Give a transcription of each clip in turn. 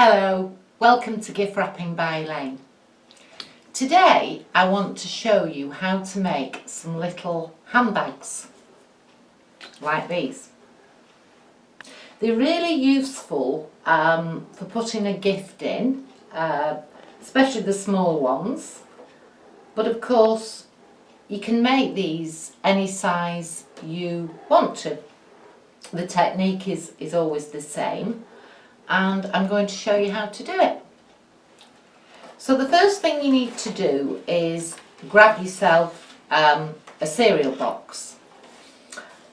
Hello, welcome to Gift Wrapping by Elaine. Today I want to show you how to make some little handbags like these. They're really useful for putting a gift in, especially the small ones, but of course you can make these any size you want to. The technique is always the same, and I'm going to show you how to do it. So the first thing you need to do is grab yourself a cereal box,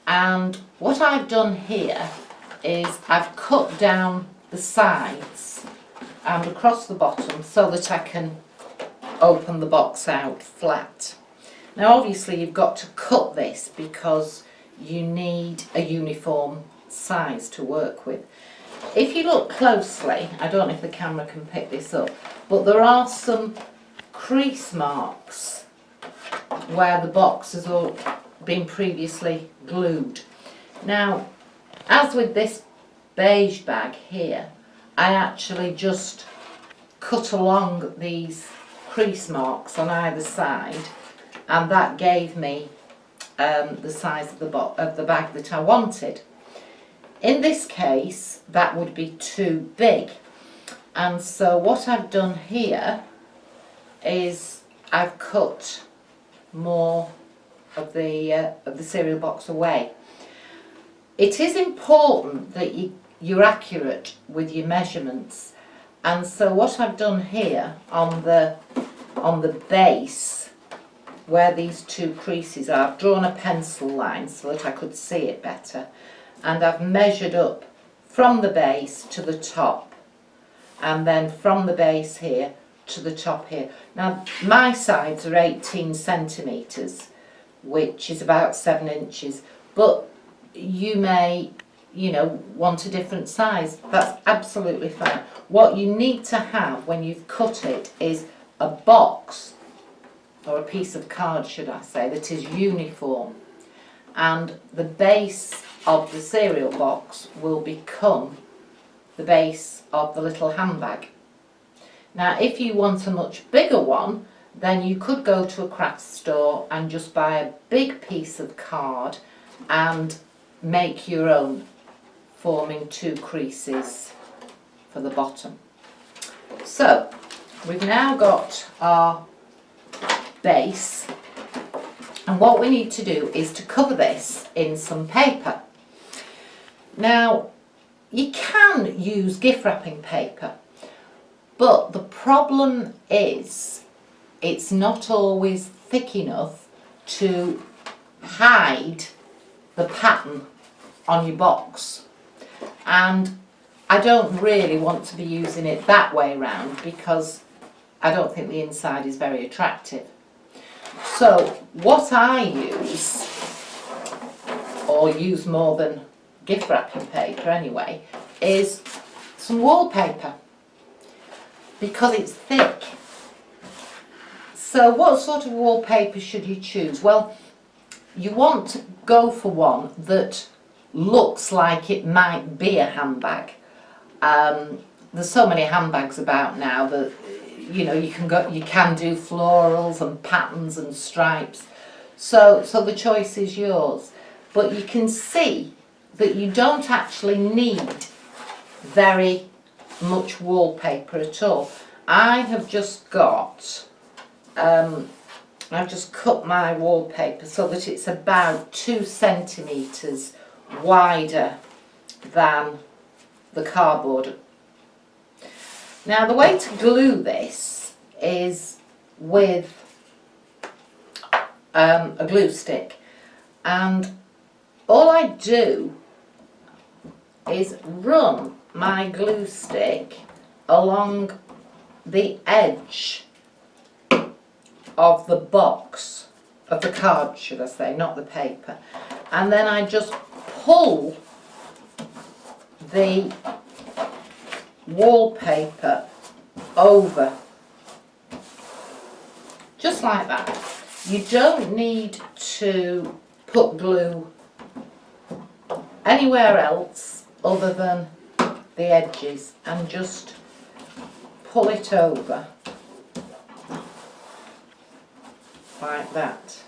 and what I've done here is I've cut down the sides and across the bottom so that I can open the box out flat. Now obviously you've got to cut this because you need a uniform size to work with. If you look closely, I don't know if the camera can pick this up, but there are some crease marks where the box has all been previously glued. Now, as with this beige bag here, I actually just cut along these crease marks on either side, and that gave me the size of the bag that I wanted. In this case, that would be too big, and so what I've done here is I've cut more of the cereal box away. It is important that you're accurate with your measurements, and so what I've done here on the base where these two creases are, I've drawn a pencil line so that I could see it better, and I've measured up from the base to the top, and then from the base here to the top here. Now my sides are 18 centimetres, which is about 7 inches, but you may, want a different size. That's absolutely fine. What you need to have when you've cut it is a box, or a piece of card should I say, that is uniform, and the base of the cereal box will become the base of the little handbag. Now if you want a much bigger one, then you could go to a craft store and just buy a big piece of card and make your own, forming 2 creases for the bottom. So we've now got our base, and what we need to do is to cover this in some paper. Now you can use gift wrapping paper, but the problem is it's not always thick enough to hide the pattern on your box, and I don't really want to be using it that way round because I don't think the inside is very attractive. So what I use, or use more than gift wrapping paper anyway, is some wallpaper, because it's thick. So what sort of wallpaper should you choose? Well, you want to go for one that looks like it might be a handbag. There's so many handbags about now that you can do florals and patterns and stripes. So the choice is yours. But you can see that you don't actually need very much wallpaper at all. I have just got, I've just cut my wallpaper so that it's about 2 centimetres wider than the cardboard. Now the way to glue this is with a glue stick, and all I do is run my glue stick along the edge of the box, of the card should I say, not the paper, and then I just pull the wallpaper over, just like that. You don't need to put glue anywhere else other than the edges, and just pull it over like that.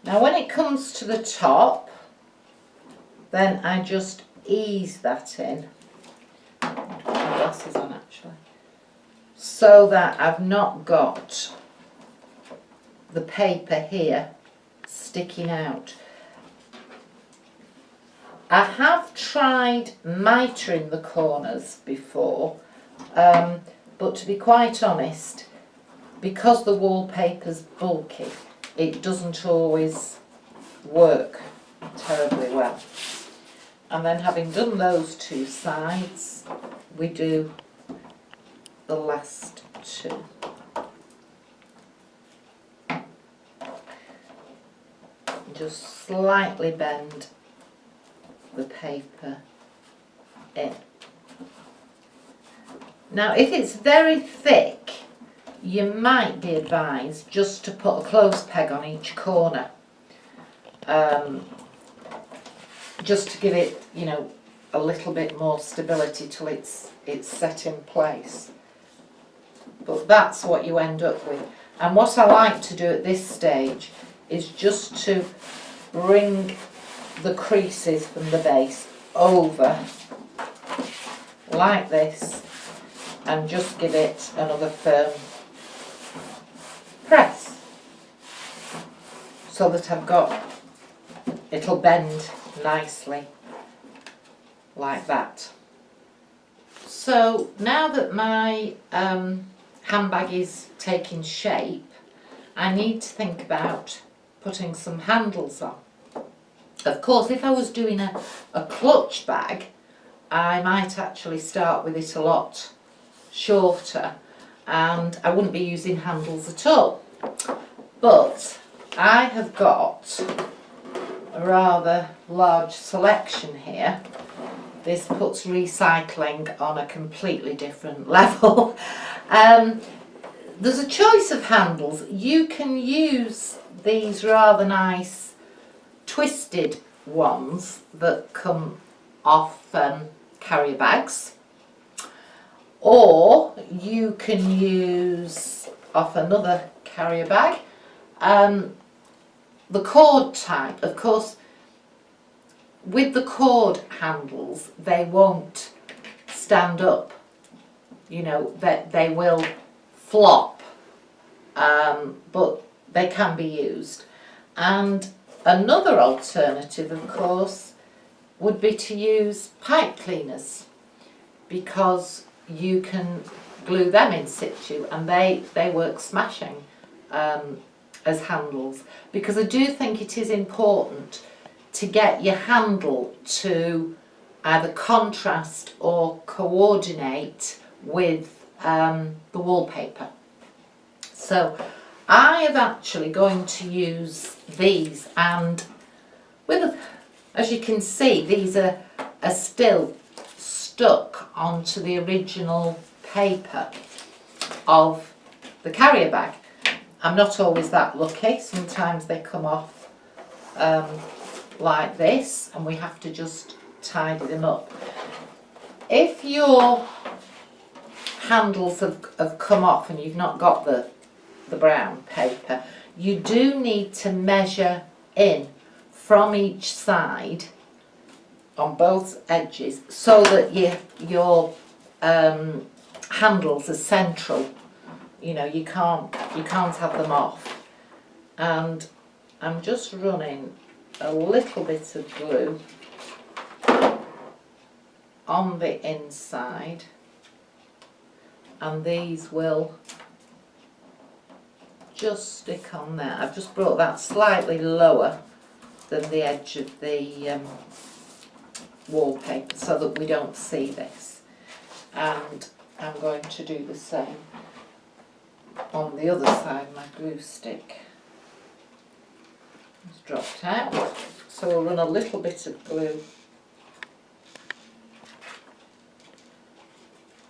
Now when it comes to the top, then I just ease that in. Put my glasses on actually. So that I've not got the paper here sticking out. I have tried mitering the corners before, but to be quite honest, because the wallpaper's bulky, it doesn't always work terribly well. And then having done those two sides, we do the last two. Just slightly bend the paper in. Now if it's very thick, you might be advised just to put a clothes peg on each corner, just to give it, you know, a little bit more stability till it's set in place. But that's what you end up with. And what I like to do at this stage is just to bring the creases from the base over like this and just give it another firm press so that I've got, it'll bend nicely like that. So now that my handbag is taking shape, I need to think about putting some handles on. Of course, if I was doing a clutch bag, I might actually start with it a lot shorter and I wouldn't be using handles at all. But I have got a rather large selection here. This puts recycling on a completely different level. There's a choice of handles. You can use these rather nice twisted ones that come off carrier bags, or you can use off another carrier bag the cord type. Of course, with the cord handles, they won't stand up, you know, that they will flop, but they can be used. And another alternative, of course, would be to use pipe cleaners, because you can glue them in situ and they work smashing as handles. Because I do think it is important to get your handle to either contrast or coordinate with the wallpaper. So I am actually going to use these, and with, as you can see, these are still stuck onto the original paper of the carrier bag. I'm not always that lucky. Sometimes they come off like this and we have to just tidy them up. If your handles have come off and you've not got the brown paper, you do need to measure in from each side on both edges so that your handles are central. You know, you can't have them off. And I'm just running a little bit of glue on the inside, and these will just stick on there. I've just brought that slightly lower than the edge of the wallpaper so that we don't see this, and I'm going to do the same on the other side. My glue stick has dropped out, so we'll run a little bit of glue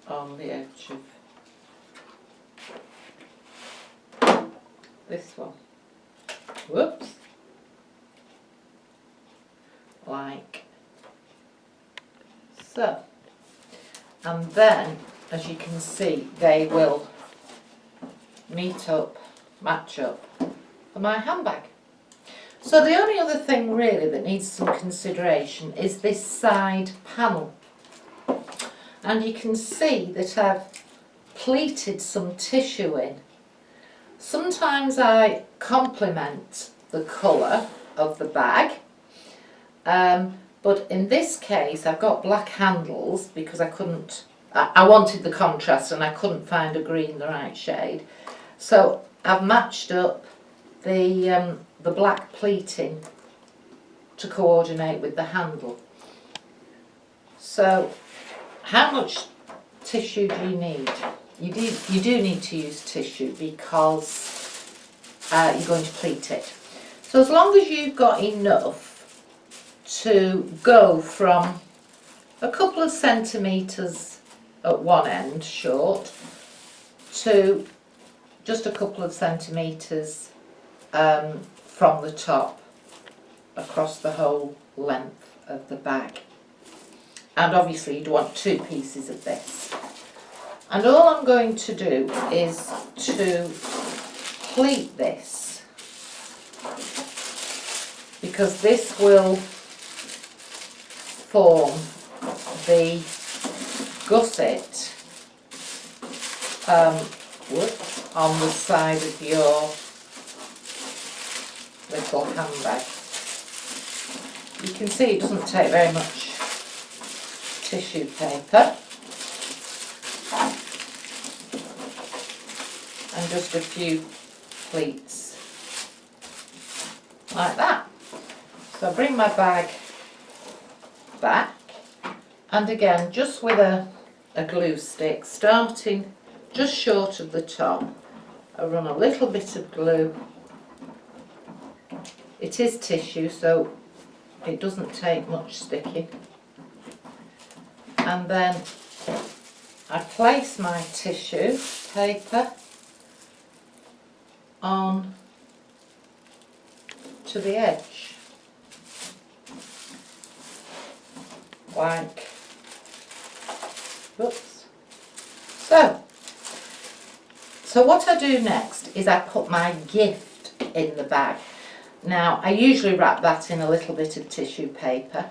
on the edge of this one. Whoops. Like so. And then as you can see, they will meet up, match up for my handbag. So the only other thing really that needs some consideration is this side panel. And you can see that I've pleated some tissue in. Sometimes I complement the colour of the bag, but in this case I've got black handles because I wanted the contrast and I couldn't find a green the right shade. So I've matched up the black pleating to coordinate with the handle. So how much tissue do you need? You do need to use tissue because you're going to pleat it. So as long as you've got enough to go from a couple of centimetres at one end short to just a couple of centimetres from the top across the whole length of the bag. And obviously you'd want 2 pieces of this. And all I'm going to do is to pleat this, because this will form the gusset on the side of your little handbag. You can see it doesn't take very much tissue paper and just a few pleats like that. So I bring my bag back, and again just with a glue stick, starting just short of the top, I run a little bit of glue. It is tissue, so it doesn't take much sticking. And then I place my tissue paper on to the edge, like, oops. So what I do next is I put my gift in the bag. Now I usually wrap that in a little bit of tissue paper.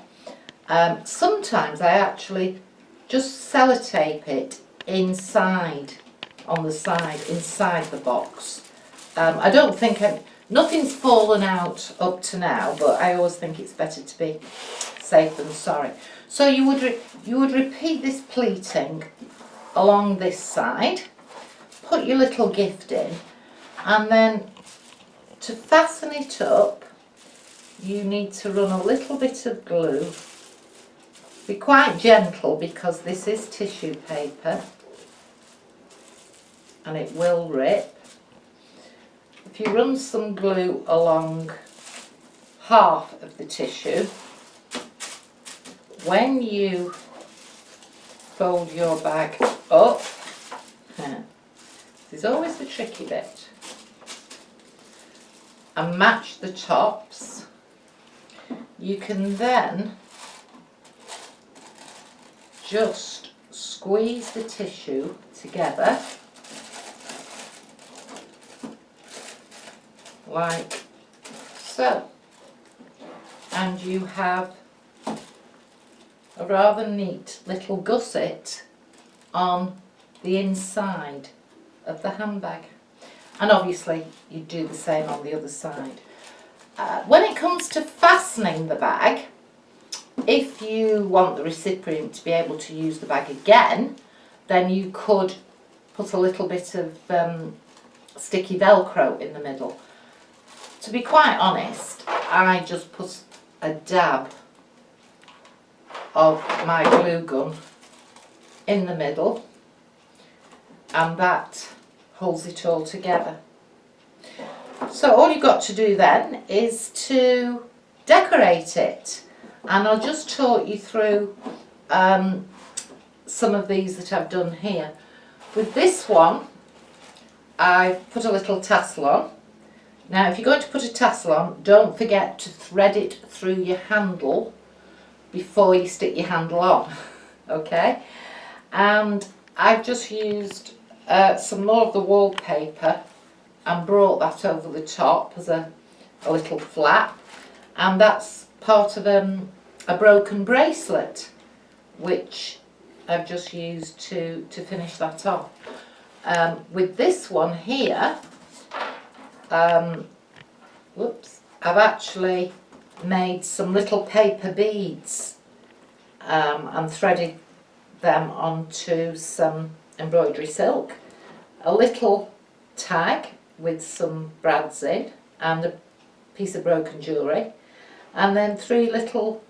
Sometimes I actually just sellotape it inside, on the side, inside the box. I don't think nothing's fallen out up to now, but I always think it's better to be safe than sorry. So you would repeat this pleating along this side, put your little gift in, and then to fasten it up you need to run a little bit of glue. Be quite gentle because this is tissue paper and it will rip. If you run some glue along half of the tissue, when you fold your bag up, this is always the tricky bit, and match the tops, you can then just squeeze the tissue together like so, and you have a rather neat little gusset on the inside of the handbag. And obviously you do the same on the other side. When it comes to fastening the bag, if you want the recipient to be able to use the bag again, then you could put a little bit of sticky velcro in the middle. To be quite honest, I just put a dab of my glue gun in the middle, and that holds it all together. So all you've got to do then is to decorate it, and I'll just talk you through some of these that I've done here. With this one I've put a little tassel on. Now if you're going to put a tassel on, don't forget to thread it through your handle before you stick your handle on, okay? And I've just used some more of the wallpaper and brought that over the top as a little flap, and that's part of a broken bracelet which I've just used to finish that off. With this one here, whoops, I've actually made some little paper beads and threaded them onto some embroidery silk, a little tag with some brads in and a piece of broken jewellery, and then 3 little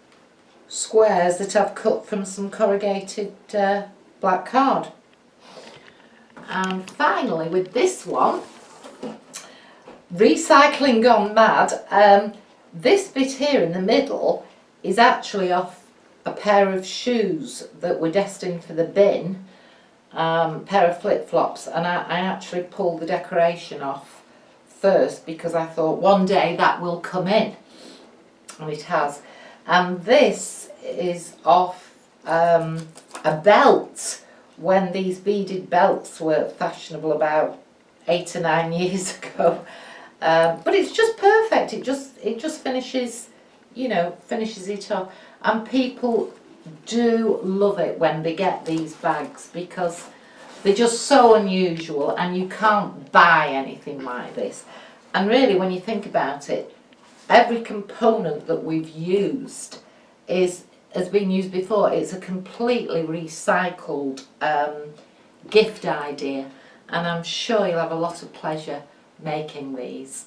squares that I've cut from some corrugated black card. And finally, with this one, recycling gone mad, this bit here in the middle is actually off a pair of shoes that were destined for the bin, pair of flip-flops, and I actually pulled the decoration off first because I thought one day that will come in, and it has. And this is off a belt when these beaded belts were fashionable about 8 or 9 years ago. But it's just perfect. It just finishes, you know, finishes it off. And people do love it when they get these bags because they're just so unusual and you can't buy anything like this. And really, when you think about it, every component that we've used has been used before. It's a completely recycled gift idea, and I'm sure you'll have a lot of pleasure making these.